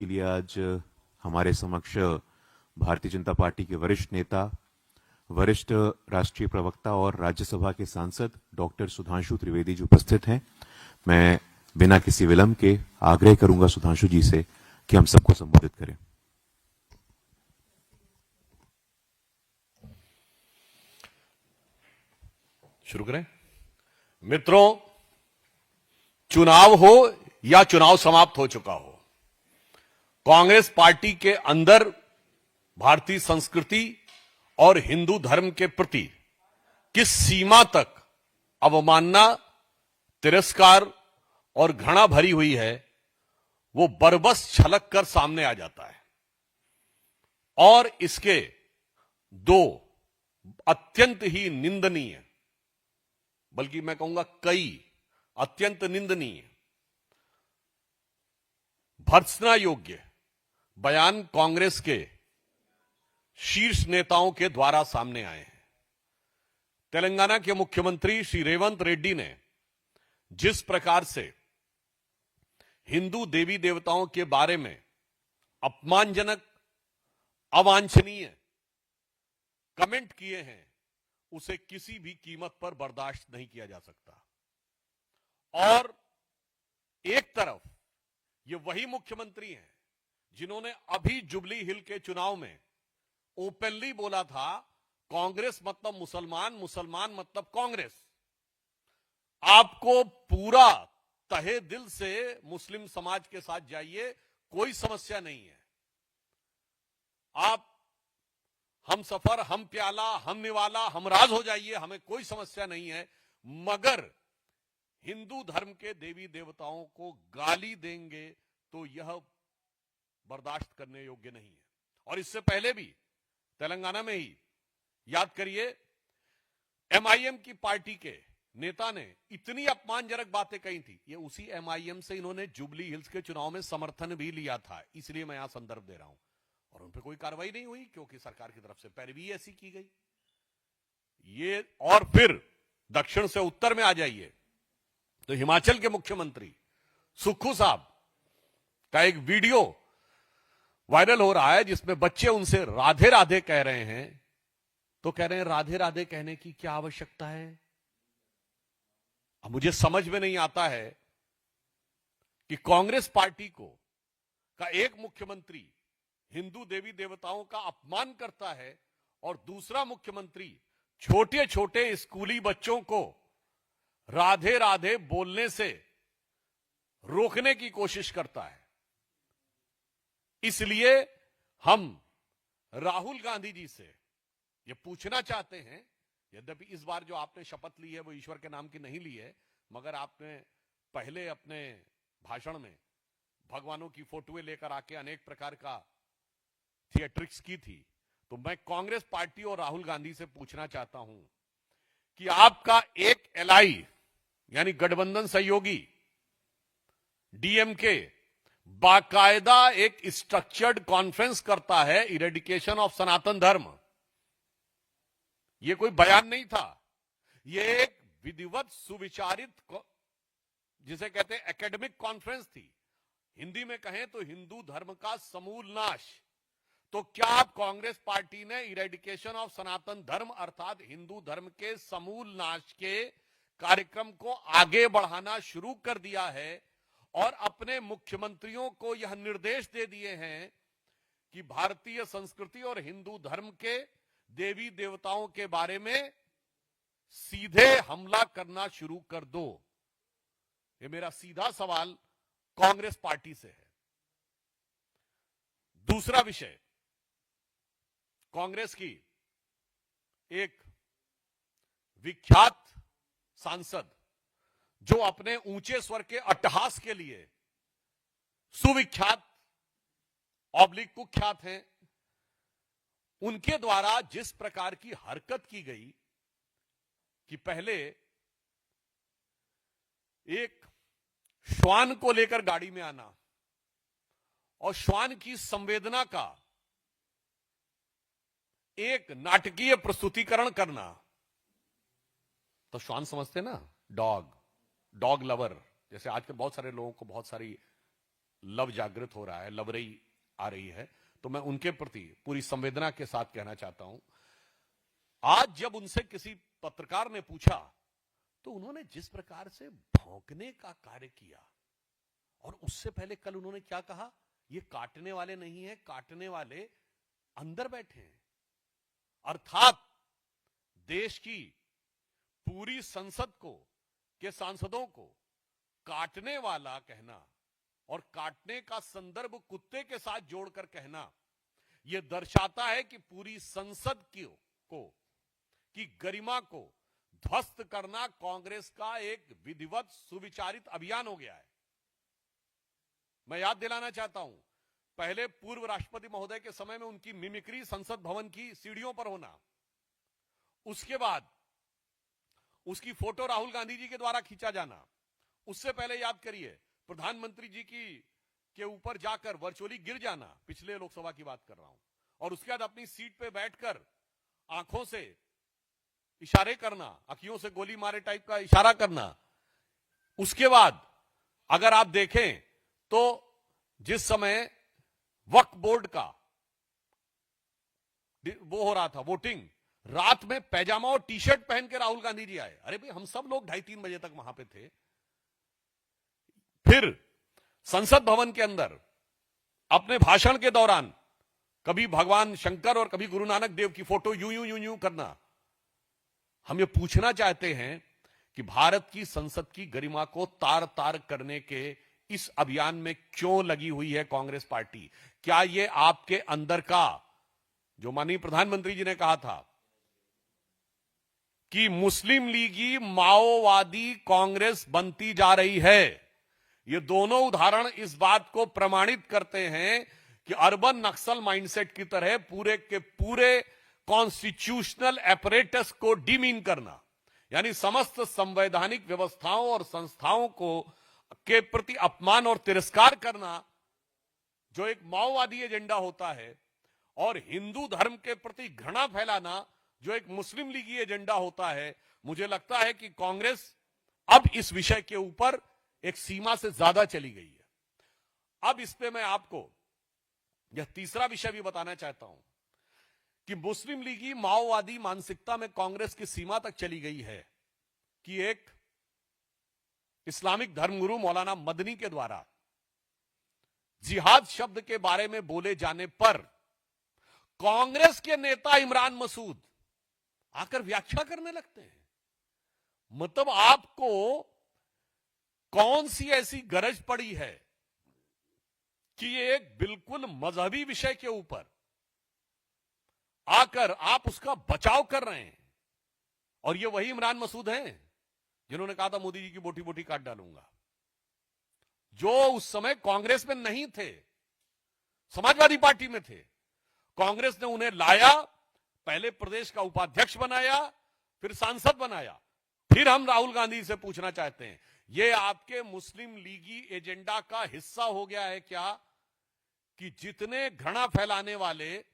के लिए आज हमारे समक्ष भारतीय जनता पार्टी के वरिष्ठ नेता, वरिष्ठ राष्ट्रीय प्रवक्ता और राज्यसभा के सांसद डॉक्टर सुधांशु त्रिवेदी जी उपस्थित हैं। मैं बिना किसी विलंब के आग्रह करूंगा सुधांशु जी से कि हम सबको संबोधित करें। शुरू करें। मित्रों, चुनाव हो या चुनाव समाप्त हो चुका हो, कांग्रेस पार्टी के अंदर भारतीय संस्कृति और हिंदू धर्म के प्रति किस सीमा तक अवमानना, तिरस्कार और घृणा भरी हुई है, वो बरबस छलक कर सामने आ जाता है। और इसके दो अत्यंत ही निंदनीय, बल्कि मैं कहूंगा कई अत्यंत निंदनीय, भर्त्सना योग्य बयान कांग्रेस के शीर्ष नेताओं के द्वारा सामने आए हैं। तेलंगाना के मुख्यमंत्री श्री रेवंत रेड्डी ने जिस प्रकार से हिंदू देवी देवताओं के बारे में अपमानजनक, अवांछनीय कमेंट किए हैं, उसे किसी भी कीमत पर बर्दाश्त नहीं किया जा सकता। और एक तरफ ये वही मुख्यमंत्री हैं जिन्होंने अभी जुबली हिल के चुनाव में ओपनली बोला था, कांग्रेस मतलब मुसलमान, मुसलमान मतलब कांग्रेस। आपको पूरा तहे दिल से मुस्लिम समाज के साथ जाइए, कोई समस्या नहीं है। आप हम सफर, हम प्याला, हम निवाला, हम राज हो जाइए, हमें कोई समस्या नहीं है। मगर हिंदू धर्म के देवी देवताओं को गाली देंगे तो यह बर्दाश्त करने योग्य नहीं है। और इससे पहले भी तेलंगाना में ही याद करिए, एमआईएम की पार्टी के नेता ने इतनी अपमानजनक बातें कही थी। ये उसी एमआईएम से इन्होंने जुबली हिल्स के चुनाव में समर्थन भी लिया था, इसलिए मैं यहां संदर्भ दे रहा हूं। और उन पर कोई कार्रवाई नहीं हुई क्योंकि सरकार की तरफ से पैरवी ऐसी की गई। ये और फिर दक्षिण से उत्तर में आ जाइए तो हिमाचल के मुख्यमंत्री सुक्खू साहब का एक वीडियो वायरल हो रहा है जिसमें बच्चे उनसे राधे राधे कह रहे हैं। तो कह रहे हैं राधे राधे कहने की क्या आवश्यकता है। अब मुझे समझ में नहीं आता है कि कांग्रेस पार्टी का एक मुख्यमंत्री हिंदू देवी देवताओं का अपमान करता है और दूसरा मुख्यमंत्री छोटे छोटे स्कूली बच्चों को राधे राधे बोलने से रोकने की कोशिश करता है। इसलिए हम राहुल गांधी जी से यह पूछना चाहते हैं, यद्यपि इस बार जो आपने शपथ ली है वो ईश्वर के नाम की नहीं ली है, मगर आपने पहले अपने भाषण में भगवानों की फोटोएं लेकर आके अनेक प्रकार का थिएट्रिक्स की थी। तो मैं कांग्रेस पार्टी और राहुल गांधी से पूछना चाहता हूं कि आपका एक एलआई यानी गठबंधन सहयोगी डीएमके बाकायदा एक स्ट्रक्चर्ड कॉन्फ्रेंस करता है इरेडिकेशन ऑफ सनातन धर्म। यह कोई बयान नहीं था, यह एक विधिवत सुविचारित, जिसे कहते हैं एकेडमिक कॉन्फ्रेंस थी। हिंदी में कहें तो हिंदू धर्म का समूल नाश। तो क्या आप कांग्रेस पार्टी ने इरेडिकेशन ऑफ सनातन धर्म अर्थात हिंदू धर्म के समूल नाश के कार्यक्रम को आगे बढ़ाना शुरू कर दिया है और अपने मुख्यमंत्रियों को यह निर्देश दे दिए हैं कि भारतीय संस्कृति और हिंदू धर्म के देवी देवताओं के बारे में सीधे हमला करना शुरू कर दो। ये मेरा सीधा सवाल कांग्रेस पार्टी से है। दूसरा विषय, कांग्रेस की एक विख्यात सांसद जो अपने ऊंचे स्वर के अट्टहास के लिए सुविख्यात ऑब्लिक कुख्यात हैं, उनके द्वारा जिस प्रकार की हरकत की गई कि पहले एक श्वान को लेकर गाड़ी में आना और श्वान की संवेदना का एक नाटकीय प्रस्तुतिकरण करना। तो श्वान समझते ना, डॉग लवर, जैसे आजकल बहुत सारे लोगों को बहुत सारी लव जागृत हो रहा है, लवरई आ रही है, तो मैं उनके प्रति पूरी संवेदना के साथ कहना चाहता हूं। आज जब उनसे किसी पत्रकार ने पूछा तो उन्होंने जिस प्रकार से भौंकने का कार्य किया, और उससे पहले कल उन्होंने क्या कहा, ये काटने वाले नहीं है, काटने वाले अंदर बैठे हैं। अर्थात देश की पूरी संसद को के सांसदों को काटने वाला कहना और काटने का संदर्भ कुत्ते के साथ जोड़कर कहना, यह दर्शाता है कि पूरी संसद की गरिमा को ध्वस्त करना कांग्रेस का एक विधिवत सुविचारित अभियान हो गया है। मैं याद दिलाना चाहता हूं, पहले पूर्व राष्ट्रपति महोदय के समय में उनकी मिमिक्री संसद भवन की सीढ़ियों पर होना, उसके बाद उसकी फोटो राहुल गांधी जी के द्वारा खींचा जाना, उससे पहले याद करिए प्रधानमंत्री जी के ऊपर जाकर वर्चुअली गिर जाना, पिछले लोकसभा की बात कर रहा हूं, और उसके बाद अपनी सीट पे बैठकर आंखों से इशारे करना, अखियों से गोली मारे टाइप का इशारा करना। उसके बाद अगर आप देखें तो जिस समय वक्फ बोर्ड का वो हो रहा था वोटिंग, रात में पैजामा और टी शर्ट पहन के राहुल गांधी जी आए। अरे भाई, हम सब लोग 2:30-3 बजे तक वहां पे थे। फिर संसद भवन के अंदर अपने भाषण के दौरान कभी भगवान शंकर और कभी गुरु नानक देव की फोटो यूं यूं यूं यूं करना। हम ये पूछना चाहते हैं कि भारत की संसद की गरिमा को तार तार करने के इस अभियान में क्यों लगी हुई है कांग्रेस पार्टी? क्या ये आपके अंदर का, जो माननीय प्रधानमंत्री जी ने कहा था कि मुस्लिम लीगी माओवादी कांग्रेस बनती जा रही है, ये दोनों उदाहरण इस बात को प्रमाणित करते हैं कि अर्बन नक्सल माइंडसेट की तरह पूरे के पूरे कॉन्स्टिट्यूशनल एपरेटस को डिमीन करना, यानी समस्त संवैधानिक व्यवस्थाओं और संस्थाओं को के प्रति अपमान और तिरस्कार करना, जो एक माओवादी एजेंडा होता है, और हिंदू धर्म के प्रति घृणा फैलाना, जो एक मुस्लिम लीगी एजेंडा होता है। मुझे लगता है कि कांग्रेस अब इस विषय के ऊपर एक सीमा से ज्यादा चली गई है। अब इस पे मैं आपको यह तीसरा विषय भी बताना चाहता हूं कि मुस्लिम लीगी माओवादी मानसिकता में कांग्रेस की सीमा तक चली गई है कि एक इस्लामिक धर्मगुरु मौलाना मदनी के द्वारा जिहाद शब्द के बारे में बोले जाने पर कांग्रेस के नेता इमरान मसूद आकर व्याख्या करने लगते हैं। मतलब आपको कौन सी ऐसी गरज पड़ी है कि ये एक बिल्कुल मजहबी विषय के ऊपर आकर आप उसका बचाव कर रहे हैं? और ये वही इमरान मसूद हैं जिन्होंने कहा था मोदी जी की बोटी बोटी काट डालूंगा, जो उस समय कांग्रेस में नहीं थे, समाजवादी पार्टी में थे। कांग्रेस ने उन्हें लाया, पहले प्रदेश का उपाध्यक्ष बनाया, फिर सांसद बनाया। फिर हम राहुल गांधी से पूछना चाहते हैं, यह आपके मुस्लिम लीगी एजेंडा का हिस्सा हो गया है क्या कि जितने घृणा फैलाने वाले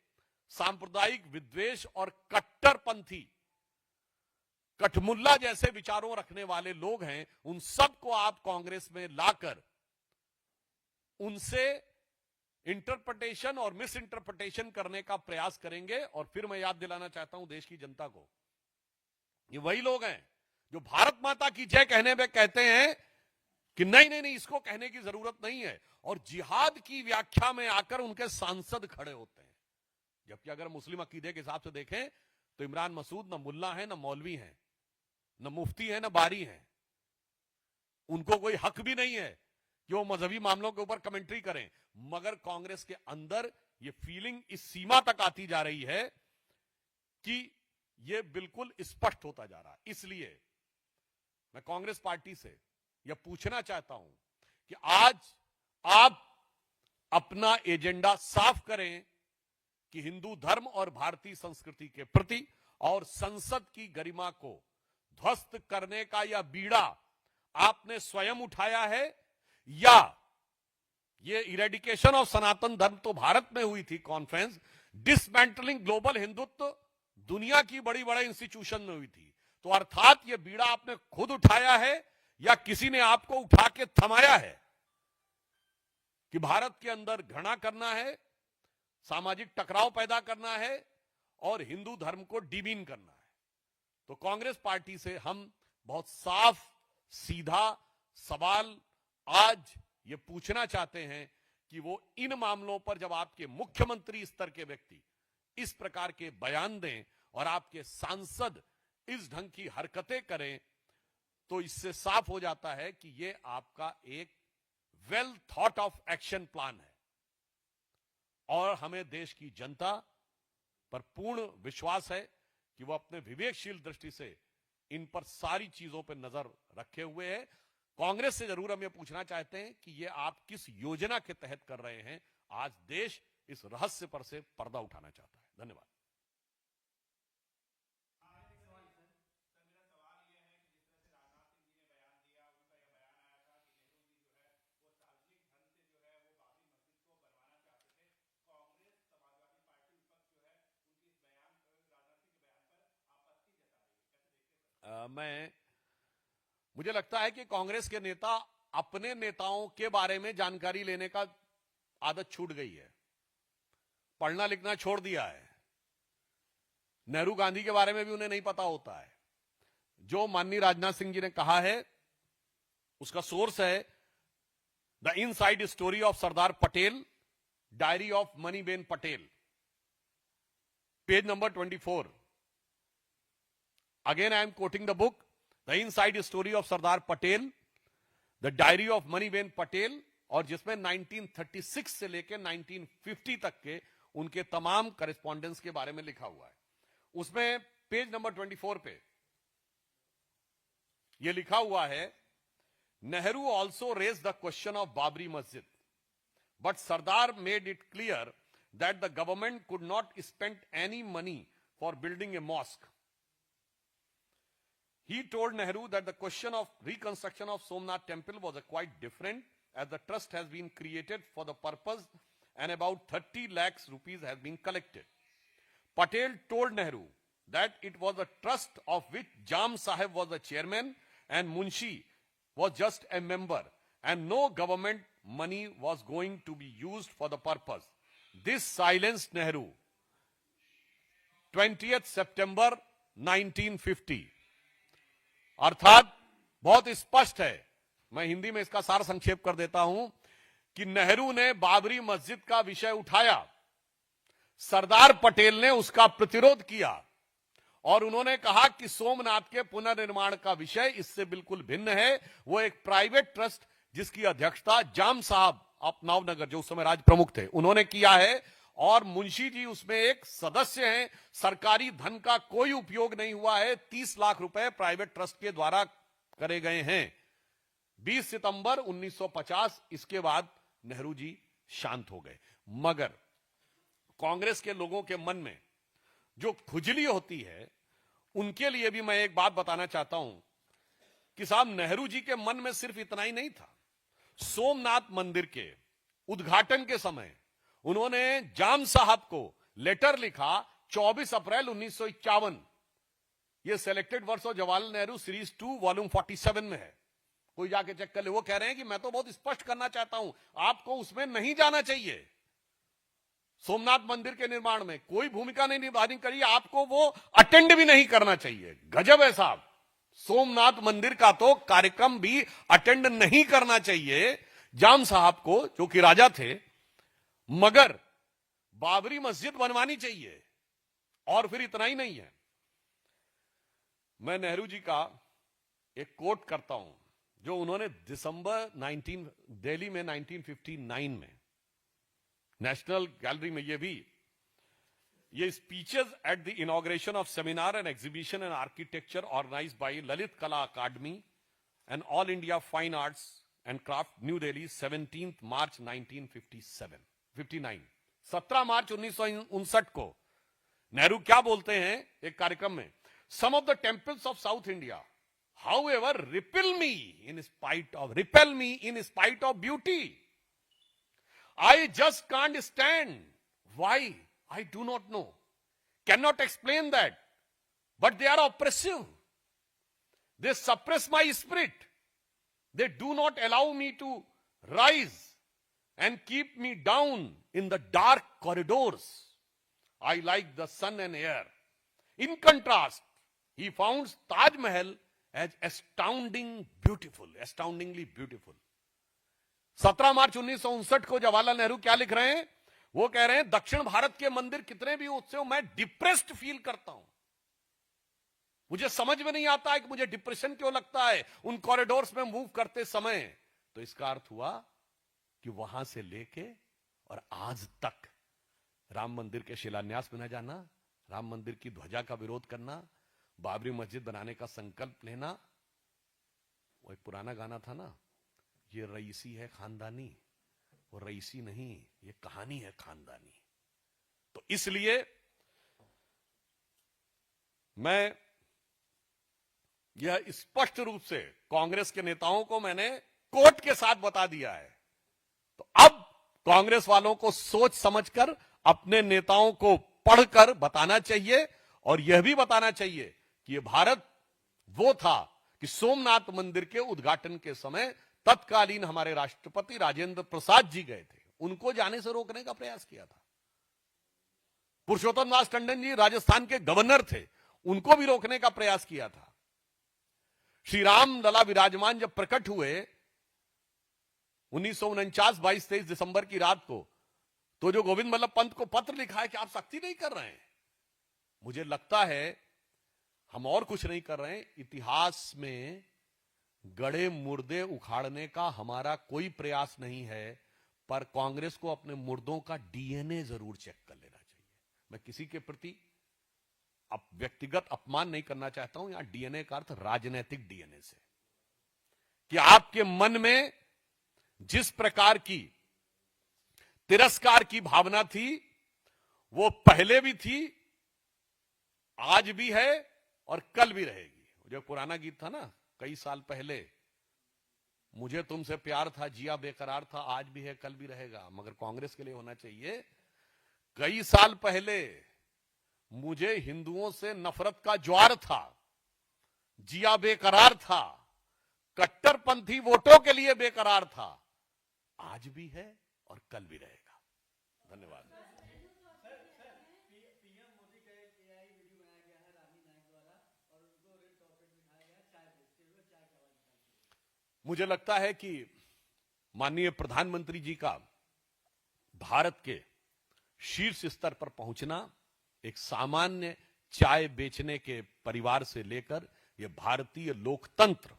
सांप्रदायिक विद्वेष और कट्टरपंथी कठमुल्ला जैसे विचारों रखने वाले लोग हैं, उन सबको आप कांग्रेस में लाकर उनसे इंटरप्रिटेशन और मिस इंटरप्रिटेशन करने का प्रयास करेंगे? और फिर मैं याद दिलाना चाहता हूं देश की जनता को, ये वही लोग हैं जो भारत माता की जय कहने में कहते हैं कि नहीं नहीं नहीं, इसको कहने की जरूरत नहीं है, और जिहाद की व्याख्या में आकर उनके सांसद खड़े होते हैं। जबकि अगर मुस्लिम अकीदे के हिसाब से देखें तो इमरान मसूद न मुल्ला है, न मौलवी है, न मुफ्ती है, न बारी है। उनको कोई हक भी नहीं है कि वो मजहबी मामलों के ऊपर कमेंट्री करें। मगर कांग्रेस के अंदर ये फीलिंग इस सीमा तक आती जा रही है कि ये बिल्कुल स्पष्ट होता जा रहा है। इसलिए मैं कांग्रेस पार्टी से यह पूछना चाहता हूं कि आज आप अपना एजेंडा साफ करें कि हिंदू धर्म और भारतीय संस्कृति के प्रति और संसद की गरिमा को ध्वस्त करने का यह बीड़ा आपने स्वयं उठाया है, या ये इरेडिकेशन ऑफ सनातन धर्म तो भारत में हुई थी कॉन्फ्रेंस, डिसमेंटलिंग ग्लोबल हिंदुत्व दुनिया की बड़ी बड़े इंस्टीट्यूशन में हुई थी। तो अर्थात ये बीड़ा आपने खुद उठाया है या किसी ने आपको उठा के थमाया है? कि भारत के अंदर घृणा करना है, सामाजिक टकराव पैदा करना है और हिंदू धर्म को डिमीन करना है। तो कांग्रेस पार्टी से हम बहुत साफ सीधा सवाल आज ये पूछना चाहते हैं कि वो इन मामलों पर जब आपके मुख्यमंत्री स्तर के व्यक्ति इस प्रकार के बयान दें और आपके सांसद इस ढंग की हरकतें करें, तो इससे साफ हो जाता है कि ये आपका एक well thought of action plan है और हमें देश की जनता पर पूर्ण विश्वास है कि वो अपने विवेकशील दृष्टि से इन पर सारी चीजों पर नजर रखे हुए हैं। कांग्रेस से जरूर हम ये पूछना चाहते हैं कि ये आप किस योजना के तहत कर रहे हैं। आज देश इस रहस्य पर से पर्दा उठाना चाहता है। धन्यवाद। मुझे लगता है कि कांग्रेस के नेता अपने नेताओं के बारे में जानकारी लेने का आदत छूट गई है, पढ़ना लिखना छोड़ दिया है। नेहरू गांधी के बारे में भी उन्हें नहीं पता होता है। जो माननीय राजनाथ सिंह जी ने कहा है उसका सोर्स है the inside story of Sardar Patel, diary of Maniben Patel, page number 24। Again, I am quoting the book, The Inside Story of Sardar Patel, The Diary of Maniben Patel, और जिसमें 1936 से लेकर 1950 तक के उनके तमाम करेस्पॉन्डेंस के बारे में लिखा हुआ है। उसमें पेज नंबर 24 पे यह लिखा हुआ है, Nehru also raise the question of Babri Masjid, but Sardar made it clear that the government could not spend any money for building a mosque. He told Nehru that the question of reconstruction of Somnath temple was quite different, as the trust has been created for the purpose and about 30 lakhs rupees has been collected. Patel told Nehru that it was a trust of which Jam Sahib was the chairman and Munshi was just a member, and no government money was going to be used for the purpose. This silenced Nehru. 20th September 1950. अर्थात बहुत स्पष्ट है, मैं हिंदी में इसका सार संक्षेप कर देता हूं कि नेहरू ने बाबरी मस्जिद का विषय उठाया, सरदार पटेल ने उसका प्रतिरोध किया और उन्होंने कहा कि सोमनाथ के पुनर्निर्माण का विषय इससे बिल्कुल भिन्न है। वो एक प्राइवेट ट्रस्ट जिसकी अध्यक्षता जाम साहब ऑफ नवनगर, जो उस समय राज प्रमुख थे, उन्होंने किया है और मुंशी जी उसमें एक सदस्य हैं। सरकारी धन का कोई उपयोग नहीं हुआ है। 30 लाख रुपए प्राइवेट ट्रस्ट के द्वारा करे गए हैं। 20 सितंबर 1950, इसके बाद नेहरू जी शांत हो गए। मगर कांग्रेस के लोगों के मन में जो खुजली होती है, उनके लिए भी मैं एक बात बताना चाहता हूं कि साहब, नेहरू जी के मन में सिर्फ इतना ही नहीं था। सोमनाथ मंदिर के उद्घाटन के समय उन्होंने जाम साहब को लेटर लिखा 24 अप्रैल 1951। यह selected words of Jawaharlal Nehru series 2 volume 47 में है, कोई जाके चेक कर ले। वो कह रहे हैं कि मैं तो बहुत स्पष्ट करना चाहता हूं, आपको उसमें नहीं जाना चाहिए। सोमनाथ मंदिर के निर्माण में कोई भूमिका नहीं निभानी करिए, आपको वो अटेंड भी नहीं करना चाहिए। गजब है साहब, सोमनाथ मंदिर का तो कार्यक्रम भी अटेंड नहीं करना चाहिए जाम साहब को, जो कि राजा थे, मगर बाबरी मस्जिद बनवानी चाहिए। और फिर इतना ही नहीं है, मैं नेहरू जी का एक कोट करता हूं जो उन्होंने दिल्ली में 1959 में नेशनल गैलरी में ये speeches at the inauguration of seminar and exhibition and architecture organised by Lalit Kala Akademi and All India Fine Arts and Craft, New Delhi, 17 March 1959। 17 March 1959 को नेहरू क्या बोलते हैं एक कार्यक्रम में, some of the temples of south India however repel me in spite of beauty. I just can't stand. Why? I do not know. Cannot explain that. But they are oppressive. They suppress my spirit. They do not allow me to rise and keep me down in the dark corridors. I like the sun and air. In contrast, he found Taj Mahal as astoundingly beautiful. 17 March 1959 को जवाहरलाल नेहरू क्या लिख रहे हैं? वो कह रहे हैं दक्षिण भारत के मंदिर कितने भी ऊंचे हो, मैं डिप्रेस्ड फील करता हूं। मुझे समझ में नहीं आता है कि मुझे डिप्रेशन क्यों लगता है उन कॉरिडोर्स में मूव करते समय। तो इसका अर्थ हुआ कि वहां से लेके और आज तक राम मंदिर के शिलान्यास में न जाना, राम मंदिर की ध्वजा का विरोध करना, बाबरी मस्जिद बनाने का संकल्प लेना। वो एक पुराना गाना था ना, ये रईसी है खानदानी, वो रईसी नहीं, ये कहानी है खानदानी। तो इसलिए मैं यह स्पष्ट रूप से कांग्रेस के नेताओं को मैंने कोर्ट के साथ बता दिया है। तो अब कांग्रेस वालों को सोच समझकर अपने नेताओं को पढ़कर बताना चाहिए और यह भी बताना चाहिए कि यह भारत वो था कि सोमनाथ मंदिर के उद्घाटन के समय तत्कालीन हमारे राष्ट्रपति राजेंद्र प्रसाद जी गए थे, उनको जाने से रोकने का प्रयास किया था। पुरुषोत्तम दास टंडन जी राजस्थान के गवर्नर थे, उनको भी रोकने का प्रयास किया था। श्री राम लला विराजमान जब प्रकट हुए 1949 22-23 दिसंबर की रात को, तो जो गोविंद बल्लभ पंत को पत्र लिखा है कि आप सख्ती नहीं कर रहे हैं, मुझे लगता है हम और कुछ नहीं कर रहे हैं। इतिहास में गड़े मुर्दे उखाड़ने का हमारा कोई प्रयास नहीं है, पर कांग्रेस को अपने मुर्दों का डीएनए जरूर चेक कर लेना चाहिए। मैं किसी के प्रति व्यक्तिगत अपमान नहीं करना चाहता हूं, यहां डीएनए का अर्थ राजनीतिक डीएनए से, कि आपके मन में जिस प्रकार की तिरस्कार की भावना थी वो पहले भी थी, आज भी है और कल भी रहेगी। जो पुराना गीत था ना, कई साल पहले, मुझे तुमसे प्यार था, जिया बेकरार था, आज भी है कल भी रहेगा। मगर कांग्रेस के लिए होना चाहिए, कई साल पहले मुझे हिंदुओं से नफरत का ज्वार था, जिया बेकरार था, कट्टरपंथी वोटों के लिए बेकरार था, आज भी है और कल भी रहेगा। धन्यवाद। मुझे लगता है कि माननीय प्रधानमंत्री जी का भारत के शीर्ष स्तर पर पहुंचना, एक सामान्य चाय बेचने के परिवार से लेकर यह भारतीय लोकतंत्र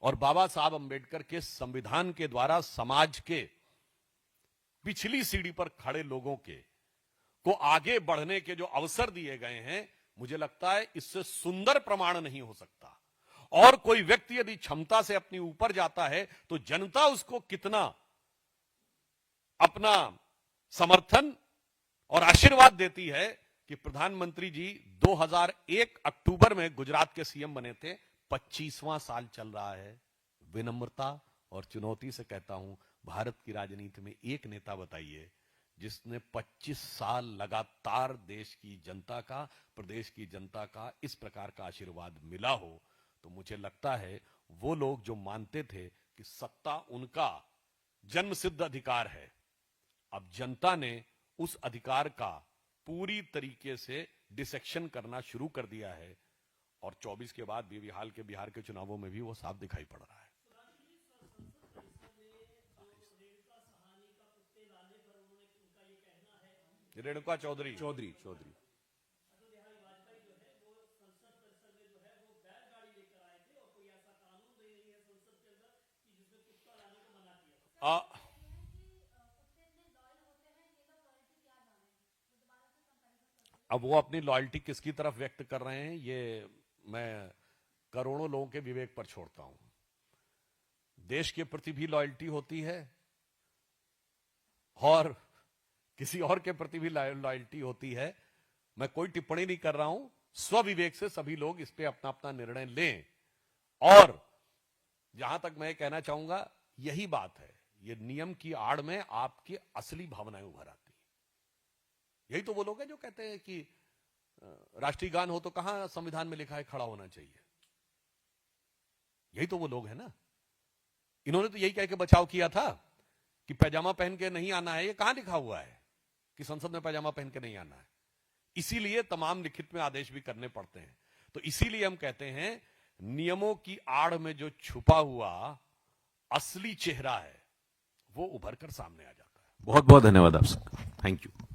और बाबा साहब अंबेडकर के संविधान के द्वारा समाज के पिछली सीढ़ी पर खड़े लोगों को आगे बढ़ने के जो अवसर दिए गए हैं, मुझे लगता है इससे सुंदर प्रमाण नहीं हो सकता। और कोई व्यक्ति यदि क्षमता से अपनी ऊपर जाता है तो जनता उसको कितना अपना समर्थन और आशीर्वाद देती है कि प्रधानमंत्री जी 2001 अक्टूबर में गुजरात के सीएम बने थे, 25वां साल चल रहा है। विनम्रता और चुनौती से कहता हूं, भारत की राजनीति में एक नेता बताइए जिसने 25 साल लगातार देश की जनता का, प्रदेश की जनता का इस प्रकार का आशीर्वाद मिला हो। तो मुझे लगता है वो लोग जो मानते थे कि सत्ता उनका जन्मसिद्ध अधिकार है, अब जनता ने उस अधिकार का पूरी तरीके से डिसेक्शन करना शुरू कर दिया है। और 24 के बाद भी बिहार के चुनावों में भी वो साफ दिखाई पड़ रहा है। रेणुका चौधरी अब वो अपनी लॉयल्टी किसकी तरफ व्यक्त कर रहे हैं, ये मैं करोड़ों लोगों के विवेक पर छोड़ता हूं। देश के प्रति भी लॉयल्टी होती है और किसी और के प्रति भी लॉयल्टी होती है। मैं कोई टिप्पणी नहीं कर रहा हूं, स्वविवेक से सभी लोग इस पे अपना अपना निर्णय लें। और जहां तक मैं कहना चाहूंगा, यही बात है, ये नियम की आड़ में आपकी असली भावनाएं उभर आती हैं। यही तो वो लोग हैं जो कहते हैं कि राष्ट्रीय गान हो तो कहां संविधान में लिखा है खड़ा होना चाहिए। यही तो वो लोग हैं ना, इन्होंने तो यही कह के बचाव किया था कि पैजामा पहन के नहीं आना है, ये कहां लिखा हुआ है कि संसद में पैजामा पहन के नहीं आना है? इसीलिए तमाम लिखित में आदेश भी करने पड़ते हैं। तो इसीलिए हम कहते हैं नियमों की आड़ में जो छुपा हुआ असली चेहरा है वो उभर कर सामने आ जाता है। बहुत बहुत धन्यवाद आप सबका। Thank you.